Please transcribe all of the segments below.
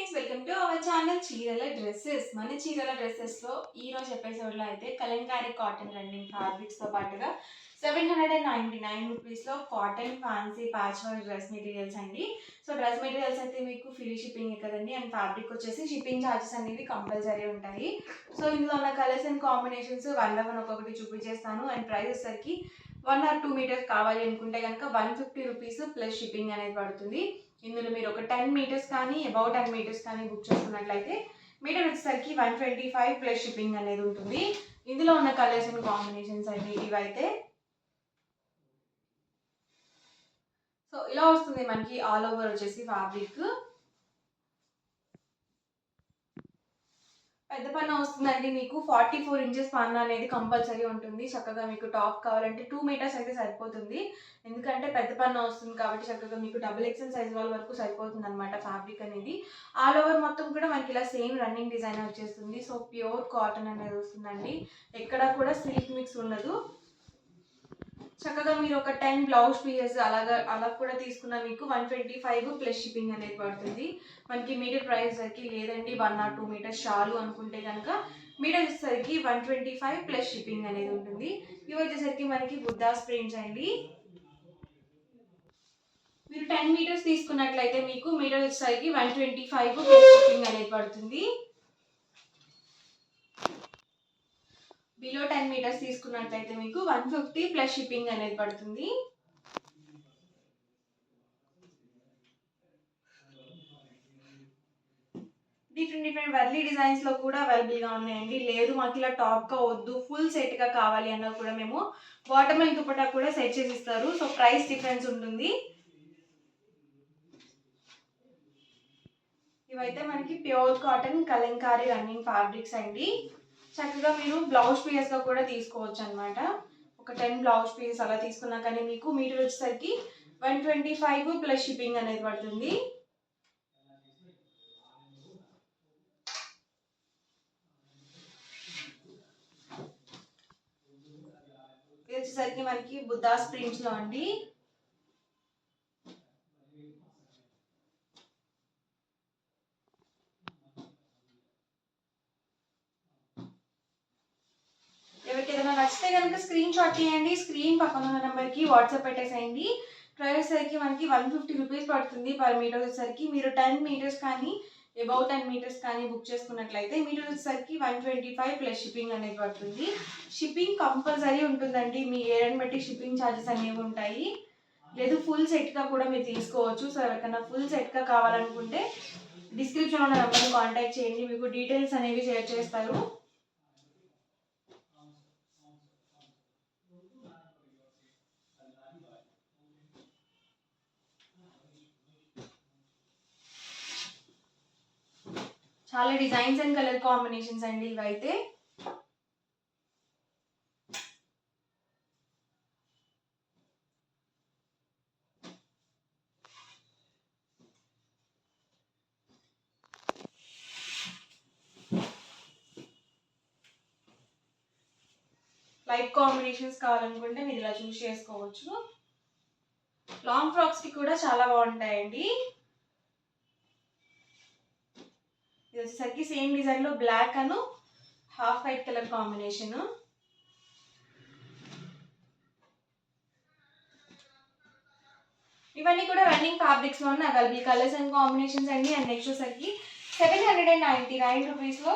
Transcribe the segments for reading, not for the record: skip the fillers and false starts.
Friends, welcome to our channel చీరల dresses. మన చీరల డ్రెస్సెస్లో ఈరోజు ఎపిసోడ్లో అయితే కలంకారీ కాటన్ రన్నింగ్ ఫ్యాబ్రిక్స్తో పాటుగా 799 రూపీస్లో cotton fancy patch work dress materials అండి. సో డ్రెస్ మెటీరియల్స్ అయితే మీకు ఫ్రీ షిప్పింగ్ కదండి, అండ్ ఫ్యాబ్రిక్ వచ్చేసి షిప్పింగ్ ఛార్జెస్ అనేవి కంపల్సరీ ఉంటాయి. సో ఇందులో ఉన్న colours and combinations one by one ఒక్కొక్కటి చూపించేస్తాను. అండ్ ప్రైస్ వచ్చేసరికి 1 or 2 మీటర్స్ కావాలి అనుకుంటే కనుక 150 రూపీస్ ప్లస్ షిప్పింగ్ అనేది పడుతుంది. ఇందులో మీరు ఒక 10 మీటర్స్ కానీ అబౌట్ 10 మీటర్స్ కానీ బుక్ చేసుకున్నట్లయితే మీటర్ వచ్చేసరికి 125 ప్లస్ షిప్పింగ్ అనేది ఉంటుంది. ఇందులో ఉన్న కలర్స్ అండ్ కాంబినేషన్స్ అండి ఇవైతే. సో ఇలా వస్తుంది మనకి ఆల్ ఓవర్ వచ్చేసి ఫ్యాబ్రిక్. పెద్ద పన్న వస్తుందండి, మీకు 44 ఇంచెస్ పన్న అనేది కంపల్సరీ ఉంటుంది. చక్కగా మీకు టాప్ కావాలంటే 2 మీటర్స్ అయితే సరిపోతుంది, ఎందుకంటే పెద్ద పన్న వస్తుంది కాబట్టి చక్కగా మీకు XXL సైజ్ వాళ్ళ వరకు సరిపోతుంది అనమాట ఫ్యాబ్రిక్ అనేది. ఆల్ ఓవర్ మొత్తం కూడా మనకి ఇలా సేమ్ రన్నింగ్ డిజైన్ వచ్చేస్తుంది. సో ప్యూర్ కాటన్ అనేది వస్తుందండి, ఎక్కడ కూడా సిల్క్ మిక్స్ ఉండదు. చక్కగా మీరు ఒక 10 బ్లౌజ్ పీసెస్ అలా కూడా తీసుకున్న మీకు 125 ప్లస్ షిప్పింగ్ అనేది పడుతుంది. మనకి మీటర్ ప్రైస్ సరికి లేదండి 1 or 2 మీటర్స్ చాలు అనుకుంటే కనుక మీటర్ వచ్చేసరికి 125 ప్లస్ షిప్పింగ్ అనేది ఉంటుంది. ఇవి వచ్చేసరికి మనకి బుద్ధాస్ ప్రింట్స్ అండి. మీరు 10 మీటర్స్ తీసుకున్నట్లయితే మీకు మీటర్ వచ్చేసరికి 125 ప్లస్ షిప్పింగ్ అనేది పడుతుంది. బిలో 10 మీటర్స్ తీసుకున్నట్లయితే మీకు 150 ప్లస్ షిప్పింగ్ అనేది పడుతుంది. డిఫరెంట్ వర్లీ డిజైన్స్ లో కూడా అవైలబుల్ గా ఉన్నాయండి. లేదు మాకు ఇలా టాప్ గా వద్దు, ఫుల్ సెట్ గా కావాలి అన్నా కూడా మేము బాటమ్ అండ్ దుపట్టా కూడా సెట్ చేసి ఇస్తారు. సో ప్రైస్ డిఫరెన్స్ ఉంటుంది. ఇవైతే మనకి pure cotton Kalamkari running fabrics అండి. చక్కగా మీరు బ్లౌజ్ పీసెస్ గా కూడా తీసుకోవచ్చు అనమాట. ఒక 10 బ్లౌజ్ పీసెస్ అలా తీసుకున్నా కానీ మీకు మీటర్ వచ్చేసరికి 125 ప్లస్ షిప్పింగ్ అనేది పడుతుంది. ఇది వచ్చేసరికి మనకి బుద్ధాస్ ప్రింట్స్ లో అండి. ఎవరికి ఏదైనా నచ్చితే కనుక స్క్రీన్ షాట్ చేయండి, స్క్రీన్ పక్కన ఉన్న నెంబర్కి వాట్సాప్ పెట్టేసేయండి. ప్రైస్ సరికి మనకి 150 రూపీస్ పడుతుంది పర్ మీటర్ వచ్చేసరికి. మీరు 10 మీటర్స్ కానీ అబౌట్ 10 మీటర్స్ కానీ బుక్ చేసుకున్నట్లయితే మీటర్ వచ్చేసరికి 125 ప్లస్ షిప్పింగ్ అనేది పడుతుంది. షిప్పింగ్ కంపల్సరీ ఉంటుందండి, మీ ఏరియాని బట్టి షిప్పింగ్ ఛార్జెస్ అనేవి ఉంటాయి. లేదు ఫుల్ సెట్గా కూడా మీరు తీసుకోవచ్చు. సో ఎవరికైనా ఫుల్ సెట్గా కావాలనుకుంటే డిస్క్రిప్షన్లో ఉన్న నెంబర్ని కాంటాక్ట్ చేయండి, మీకు డీటెయిల్స్ అనేవి షేర్ చేస్తారు. చాలా డిజైన్స్ అండ్ కలర్ కాంబినేషన్స్ అండి ఇవైతే. లైట్ కాంబినేషన్స్ కావాలనుకుంటే మీరు ఇలా చూస్ చేసుకోవచ్చు. లాంగ్ ఫ్రాక్స్కి కూడా చాలా బాగుంటాయండి. ఇది వచ్చేసరికి సేమ్ డిజైన్లో బ్లాక్ అను హాఫ్ వైట్ కలర్ కాంబినేషన్. ఇవన్నీ కూడా రన్నింగ్ ఫ్యాబ్రిక్స్ లో ఉన్న అవైలబుల్ కలర్స్ అండ్ కాంబినేషన్స్ అండి. అండ్ నెక్స్ట్ వచ్చేసరికి 799 రూపీస్లో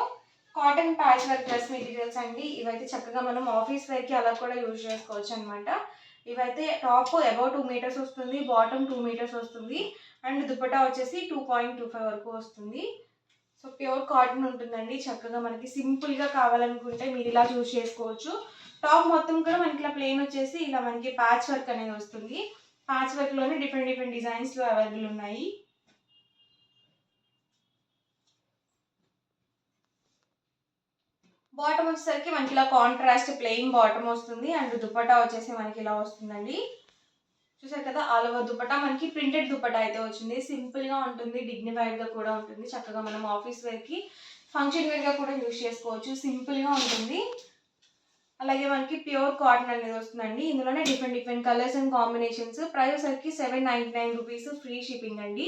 cotton patch work dress materials అండి. ఇవైతే చక్కగా మనం ఆఫీస్ వేర్కి అలా కూడా యూజ్ చేసుకోవచ్చు అనమాట. ఇవైతే టాప్ అబౌట్ 2 మీటర్స్ వస్తుంది, బాటమ్ 2 మీటర్స్ వస్తుంది, అండ్ దుపట్టా వచ్చేసి 2.25 వరకు వస్తుంది. సో ప్యూర్ కాటన్ ఉంటుందండి. చక్కగా మనకి సింపుల్గా కావాలనుకుంటే మీరు ఇలా చూస్ చేసుకోవచ్చు. టాప్ మొత్తం కూడా మనకి ఇలా ప్లెయిన్ వచ్చేసి ఇలా మనకి ప్యాచ్ వర్క్ అనేది వస్తుంది. ప్యాచ్ వర్క్లోనే డిఫరెంట్ డిజైన్స్లో అవైలబుల్ ఉన్నాయి. బాటమ్ వచ్చేసరికి మనకి ఇలా కాంట్రాస్ట్ ప్లెయిన్ బాటమ్ వస్తుంది, అండ్ దుపట్టా వచ్చేసి మనకి ఇలా వస్తుందండి. చూసారు కదా, ఆల్ ఓవర్ దుపట్టా మనకి ప్రింటెడ్ దుపట్టా అయితే వచ్చింది. సింపుల్గా ఉంటుంది, డిగ్నిఫైడ్గా కూడా ఉంటుంది. చక్కగా మనం ఆఫీస్ వేర్కి ఫంక్షన్ వేర్గా కూడా యూజ్ చేసుకోవచ్చు, సింపుల్గా ఉంటుంది. అలాగే మనకి ప్యూర్ కాటన్ అనేది వస్తుందండి. ఇందులోనే different colours and combinations. Price వచ్చేసరికి 799 రూపీస్ ఫ్రీ షిప్పింగ్ అండి.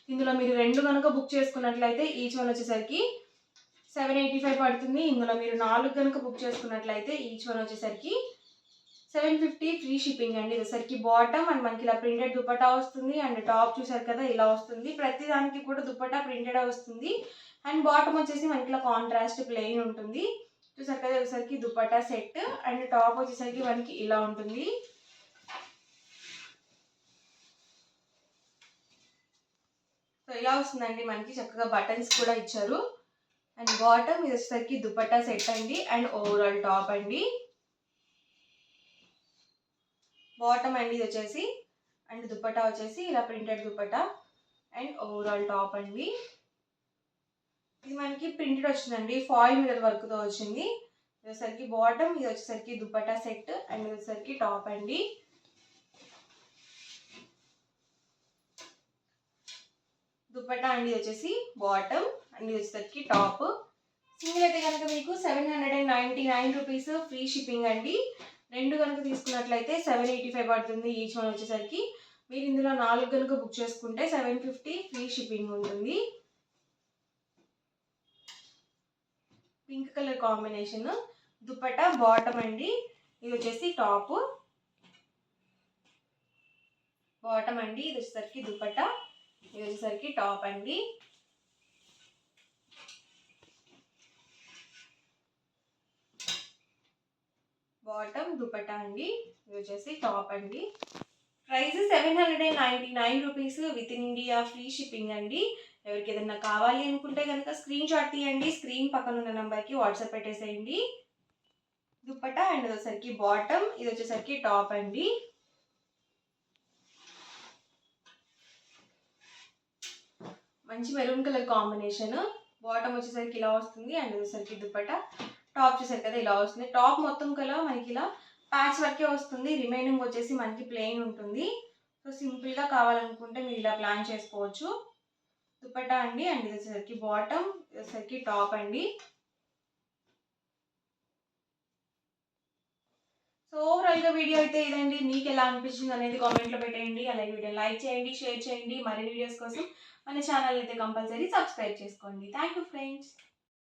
ఇందులో మీరు 2 కనుక బుక్ చేసుకున్నట్లయితే ఈచ్ వన్ వచ్చేసరికి 785 పడుతుంది. ఇందులో మీరు 4 కనుక బుక్ చేసుకున్నట్లయితే ఈచ్ వన్ వచ్చేసరికి 750 ఫ్రీ షిప్పింగ్ అండి. ఇది వచ్చేసరికి బాటమ్ అండ్ మనకి ఇలా ప్రింటెడ్ దుపట్టా వస్తుంది అండ్ టాప్ చూసారు కదా ఇలా వస్తుంది. ప్రతి దానికి కూడా దుపట్టా ప్రింటెడ్ వస్తుంది అండ్ బాటమ్ వచ్చేసి మనకి ఇలా కాంట్రాస్ట్ ప్లెయిన్ ఉంటుంది. చూసారు కదా వచ్చేసరికి దుపట్టా సెట్ అండ్ టాప్ వచ్చేసరికి మనకి ఇలా ఉంటుంది. సో ఇలా వస్తుందండి మనకి చక్కగా బటన్స్ కూడా ఇచ్చారు అండ్ బాటమ్ ఇది వచ్చేసరికి దుపట్టా సెట్ అండి అండ్ ఓవరాల్ టాప్ అండి. బాటమ్ అండి ఇది వచ్చేసి అండ్ దుపట్టా వచ్చేసి ఇలా printed dupatta and overall top అండి. ఇది మనకి ప్రింటెడ్ వచ్చిందండి, ఫాయిల్ మీద వర్క్తో వచ్చింది. ఇది వచ్చేసరికి బాటమ్ ఇది వచ్చేసరికి దుపట్టా సెట్ అండ్ ఇది వచ్చేసరికి టాప్ అండి. దుపట్టా అండి వచ్చేసి బాటమ్ అండ్ ఇది వచ్చేసరికి టాప్. సింగిల్ అయితే కనుక మీకు 799 రూపీస్ ఫ్రీ షిప్పింగ్ అండి. 2 కనుక తీసుకున్నట్లయితే 785 పడుతుంది ఈచ్ వన్ వచ్చేసరికి. మీరు ఇందులో 4 కనుక బుక్ చేసుకుంటే 750 ఫ్రీ షిప్పింగ్ ఉంటుంది. Pink colour combination dupatta bottom అండి. ఇది వచ్చేసి టాప్ బాటమ్ అండి. ఇది వచ్చేసరికి దుపట్టా ఇది వచ్చేసరికి టాప్ అండి. బాటమ్ దుపట్టా అండి. ఇది వచ్చేసి టాప్ అండి. Price 799 rupees with in India free shipping అండి. ఎవరికి ఏదైనా కావాలి అనుకుంటే కనుక స్క్రీన్ షాట్ తీయండి, స్క్రీన్ పక్కన ఉన్న నెంబర్కి వాట్సాప్ పెట్టేసేయండి. దుపట్టా అండ్ ఇది వచ్చేసరికి బాటమ్ ఇది వచ్చేసరికి టాప్ అండి. మంచి మెరూన్ కలర్ కాంబినేషన్. బాటమ్ వచ్చేసరికి ఇలా వస్తుంది అండ్ వచ్చేసరికి దుపట్టా టాప్ చూసారు కదా ఇలా వస్తుంది. టాప్ మొత్తం కల మనకి ఇలా ప్యాచ్ వర్కే వస్తుంది, రిమైనింగ్ వచ్చేసి మనకి ప్లెయిన్ ఉంటుంది. సో సింపుల్గా కావాలనుకుంటే మీరు ఇలా ప్లాన్ చేసుకోవచ్చు. దుపట్టా అండి అండ్ ఇది వచ్చేసరికి బాటమ్ ఇది వచ్చేసరికి టాప్ అండి. సో ఓవరాల్గా వీడియో అయితే ఇదండి. మీకు ఎలా అనిపించింది అనేది కామెంట్లో పెట్టేయండి. అలాగే వీడియో లైక్ చేయండి, షేర్ చేయండి. మరిన్ని వీడియోస్ కోసం మన ఛానల్ అయితే కంపల్సరీ సబ్స్క్రైబ్ చేసుకోండి. Thank you friends.